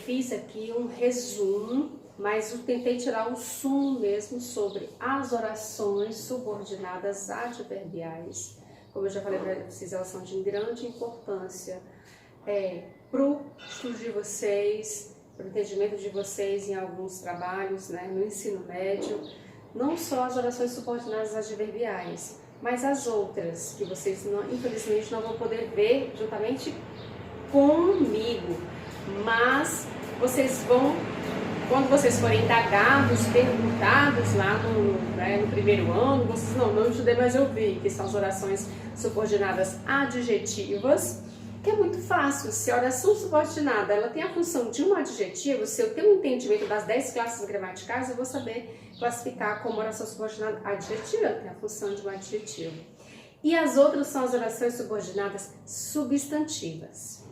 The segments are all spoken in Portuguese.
fiz aqui um resumo, mas eu tentei tirar um sumo mesmo sobre as orações subordinadas adverbiais. Como eu já falei para vocês, elas são de grande importância para o estudo de vocês, para o entendimento de vocês em alguns trabalhos, né, no ensino médio. Não só as orações subordinadas adverbiais, mas as outras, que vocês infelizmente não vão poder ver juntamente comigo. Mas vocês vão, quando vocês forem indagados, perguntados lá no primeiro ano, vocês não estudei, mas eu vi que são as orações subordinadas adjetivas, que é muito fácil. Se a oração subordinada ela tem a função de um adjetivo, se eu tenho um entendimento das 10 classes gramaticais, eu vou saber classificar como oração subordinada adjetiva, ela tem a função de um adjetivo. E as outras são as orações subordinadas substantivas.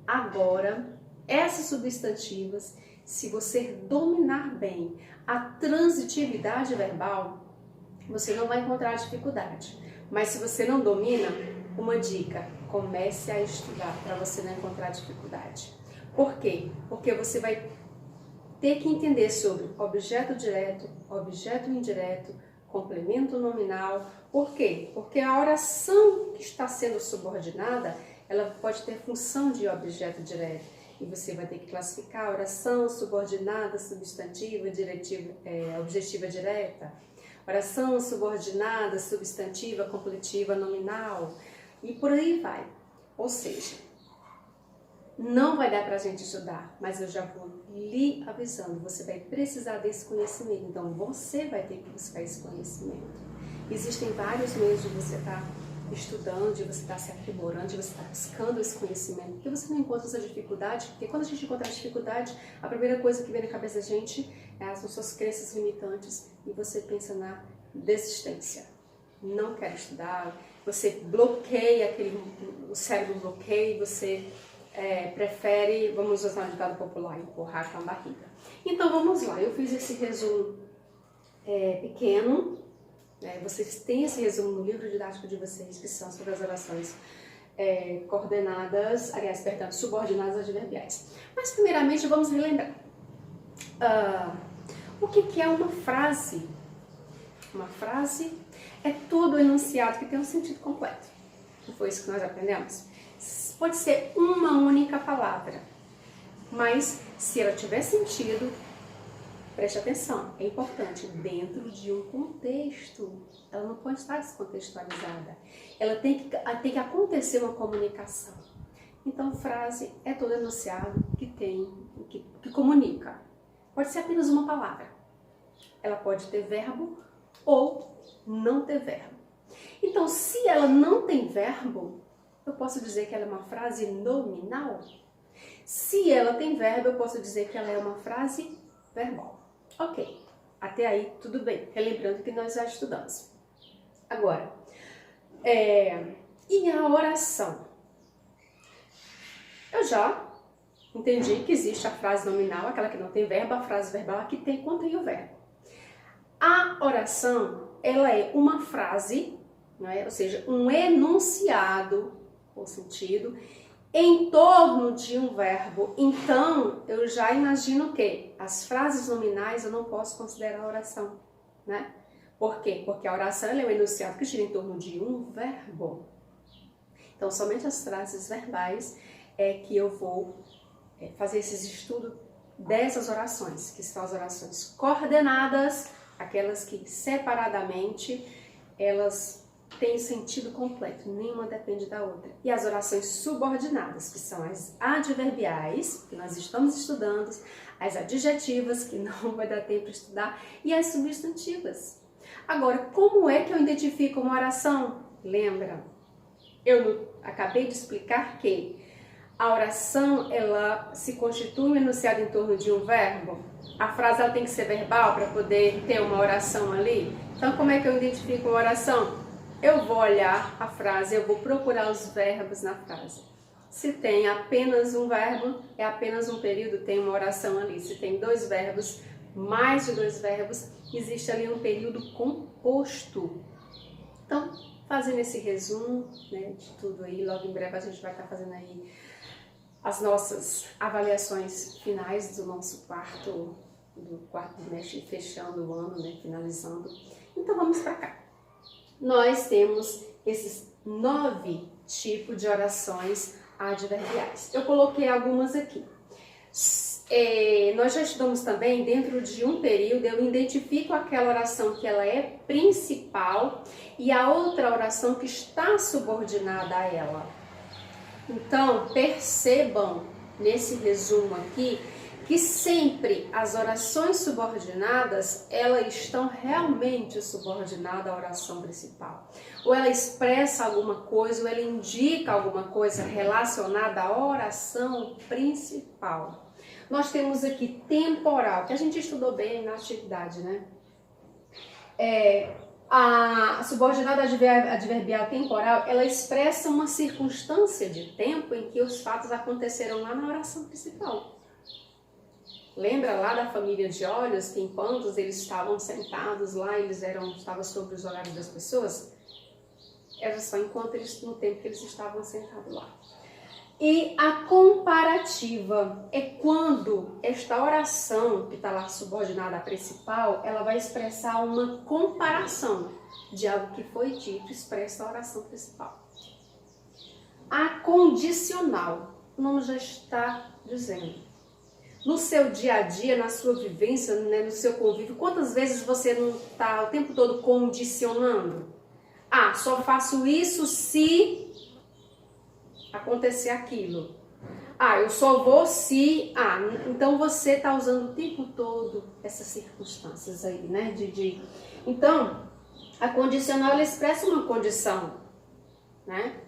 Agora, essas substantivas, se você dominar bem a transitividade verbal, você não vai encontrar dificuldade. Mas se você não domina, uma dica, comece a estudar para você não encontrar dificuldade. Por quê? Porque você vai ter que entender sobre objeto direto, objeto indireto, complemento nominal. Por quê? Porque a oração que está sendo subordinada, ela pode ter função de objeto direto. E você vai ter que classificar a oração subordinada, substantiva, objetiva direta, oração subordinada, substantiva, completiva, nominal, e por aí vai. Ou seja, não vai dar para a gente estudar, mas eu já vou lhe avisando, você vai precisar desse conhecimento, então você vai ter que buscar esse conhecimento. Existem vários meios de você estar estudando, de você estar se aprimorando, de você estar buscando esse conhecimento, porque você não encontra essa dificuldade, porque quando a gente encontra a dificuldade, a primeira coisa que vem na cabeça da gente são suas crenças limitantes e você pensa na desistência. Não quero estudar, você bloqueia, o cérebro bloqueia e você prefere, vamos usar um ditado popular, empurrar com a barriga. Então vamos lá, eu fiz esse resumo pequeno. Vocês têm esse resumo no livro didático de vocês, que são sobre as orações subordinadas adverbiais. Mas primeiramente vamos relembrar. O que é uma frase? Uma frase é todo enunciado que tem um sentido completo. Não foi isso que nós aprendemos? Pode ser uma única palavra, mas se ela tiver sentido, preste atenção, é importante, dentro de um contexto. Ela não pode estar descontextualizada. Ela tem que acontecer uma comunicação. Então, frase é todo enunciado que comunica. Pode ser apenas uma palavra. Ela pode ter verbo ou não ter verbo. Então, se ela não tem verbo, eu posso dizer que ela é uma frase nominal. Se ela tem verbo, eu posso dizer que ela é uma frase verbal. Ok, até aí tudo bem, relembrando que nós já estudamos. Agora, e a oração? Eu já entendi que existe a frase nominal, aquela que não tem verbo, a frase verbal, a que contém o verbo. A oração, ela é uma frase, não é? Ou seja, um enunciado, ou sentido, em torno de um verbo. Então, eu já imagino que as frases nominais eu não posso considerar oração, né? Por quê? Porque a oração é um enunciado que gira em torno de um verbo. Então, somente as frases verbais é que eu vou fazer esses estudos dessas orações, que são as orações coordenadas, aquelas que separadamente elas tem sentido completo, nenhuma depende da outra. E as orações subordinadas, que são as adverbiais, que nós estamos estudando, as adjetivas, que não vai dar tempo de estudar, e as substantivas. Agora, como é que eu identifico uma oração? Lembra? Eu acabei de explicar que a oração, ela se constitui um enunciado em torno de um verbo. A frase ela tem que ser verbal para poder ter uma oração ali. Então, como é que eu identifico uma oração? Eu vou olhar a frase, eu vou procurar os verbos na frase. Se tem apenas um verbo, é apenas um período, tem uma oração ali. Se tem dois verbos, mais de dois verbos, existe ali um período composto. Então, fazendo esse resumo, né, de tudo aí, logo em breve a gente vai estar fazendo aí as nossas avaliações finais do nosso quarto trimestre, fechando o ano, né, finalizando. Então vamos para cá. Nós temos esses 9 tipos de orações adverbiais. Eu coloquei algumas aqui. Nós já estudamos também, dentro de um período, eu identifico aquela oração que ela é principal e a outra oração que está subordinada a ela. Então, percebam nesse resumo aqui que sempre as orações subordinadas, elas estão realmente subordinadas à oração principal. Ou ela expressa alguma coisa, ou ela indica alguma coisa relacionada à oração principal. Nós temos aqui temporal, que a gente estudou bem na atividade, né? A subordinada adverbial temporal, ela expressa uma circunstância de tempo em que os fatos aconteceram lá na oração principal. Lembra lá da família de olhos, que enquanto eles estavam sentados lá, estavam sobre os olhares das pessoas? Era só no tempo que eles estavam sentados lá. E a comparativa é quando esta oração, que está lá subordinada à principal, ela vai expressar uma comparação de algo que foi dito, expressa a oração principal. A condicional, o nome já está dizendo. No seu dia a dia, na sua vivência, né, no seu convívio, quantas vezes você não está o tempo todo condicionando? Ah, só faço isso se acontecer aquilo. Ah, eu só vou se... Ah, então você está usando o tempo todo essas circunstâncias aí, né? Então, a condicional, ela expressa uma condição, né?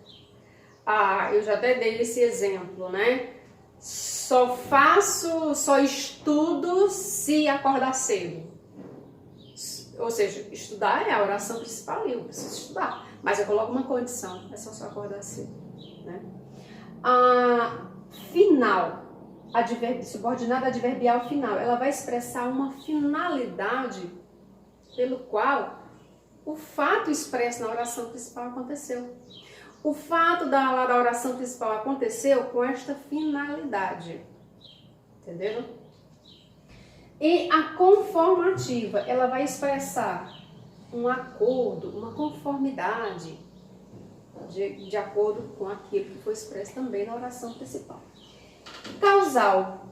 Ah, eu já até dei esse exemplo, né? Só estudo se acordar cedo. Ou seja, estudar é a oração principal, eu preciso estudar. Mas eu coloco uma condição, é só acordar cedo, né? A final, subordinada adverbial final, ela vai expressar uma finalidade pelo qual o fato expresso na oração principal aconteceu. O fato da oração principal aconteceu com esta finalidade. Entenderam? E a conformativa, ela vai expressar um acordo, uma conformidade de acordo com aquilo que foi expresso também na oração principal. Causal,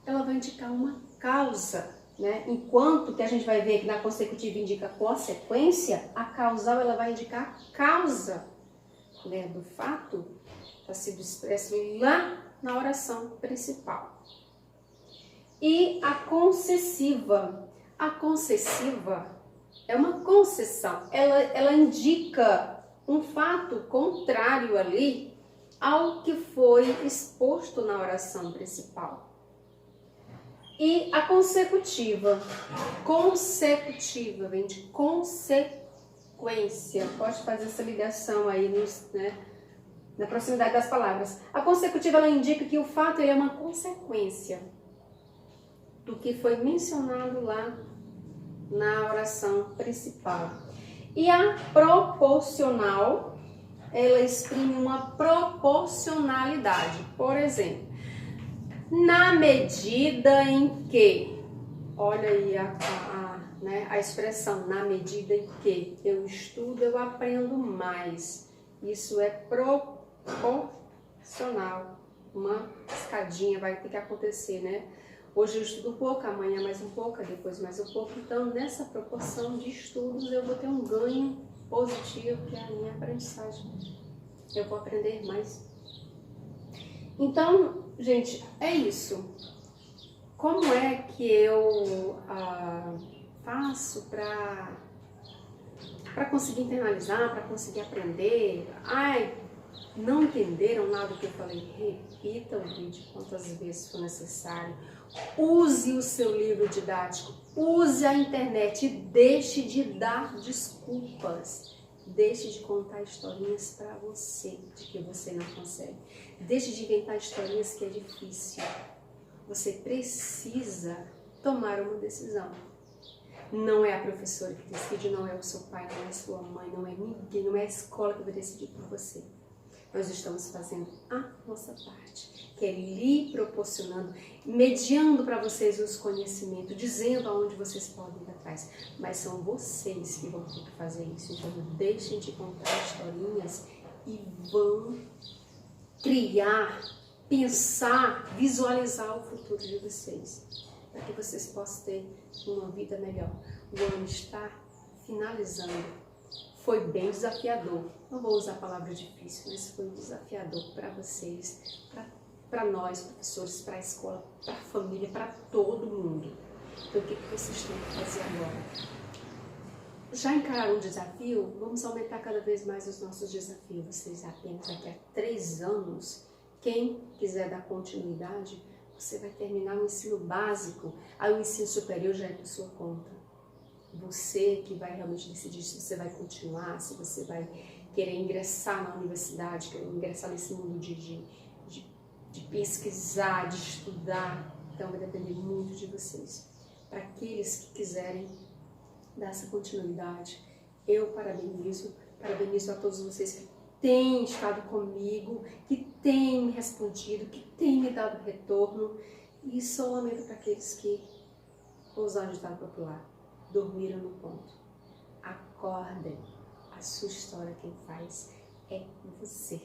ela vai indicar uma causa, né? Enquanto que a gente vai ver que na consecutiva indica consequência, a causal ela vai indicar causa, né, do fato que está sendo expresso lá na oração principal. E a concessiva é uma concessão, ela indica um fato contrário ali ao que foi exposto na oração principal. E a consecutiva vem de consequência, pode fazer essa ligação aí, né, na proximidade das palavras. A consecutiva, ela indica que o fato é uma consequência do que foi mencionado lá na oração principal. E a proporcional, ela exprime uma proporcionalidade. Por exemplo, na medida em que, olha aí a expressão, na medida em que eu estudo, eu aprendo mais. Isso é proporcional. Uma escadinha vai ter que acontecer, né? Hoje eu estudo um pouco, amanhã mais um pouco, depois mais um pouco. Então, nessa proporção de estudos, eu vou ter um ganho positivo, que é a minha aprendizagem. Eu vou aprender mais. Então, gente, é isso. Como é que eu faço para conseguir internalizar, para conseguir aprender? Ai, não entenderam nada do que eu falei? Repita o vídeo quantas vezes for necessário. Use o seu livro didático, use a internet e deixe de dar desculpas. Deixe de contar historinhas para você, de que você não consegue. Deixe de inventar historinhas que é difícil. Você precisa tomar uma decisão. Não é a professora que decide, não é o seu pai, não é a sua mãe, não é ninguém, não é a escola que vai decidir por você. Nós estamos fazendo a nossa parte, que é lhe proporcionando, mediando para vocês os conhecimentos, dizendo aonde vocês podem ir atrás. Mas são vocês que vão ter que fazer isso. Então, deixem de contar historinhas e vão criar, pensar, visualizar o futuro de vocês, para que vocês possam ter uma vida melhor. O ano está finalizando. Foi bem desafiador. Não vou usar a palavra difícil, mas foi desafiador para vocês, para nós, professores, para a escola, para a família, para todo mundo. Então, o que vocês têm que fazer agora? Já encararam um desafio? Vamos aumentar cada vez mais os nossos desafios. Vocês apenas daqui a 3 anos, quem quiser dar continuidade, você vai terminar o ensino básico, aí o ensino superior já é por sua conta. Você que vai realmente decidir se você vai continuar, se você vai querer ingressar na universidade, querer ingressar nesse mundo de pesquisar, de estudar. Então vai depender muito de vocês. Para aqueles que quiserem dar essa continuidade, eu parabenizo a todos vocês que têm estado comigo, que têm me respondido, que têm me dado retorno, e só lamento para aqueles que ousaram de ditado popular, dormiram no ponto. Acordem, a sua história quem faz é você.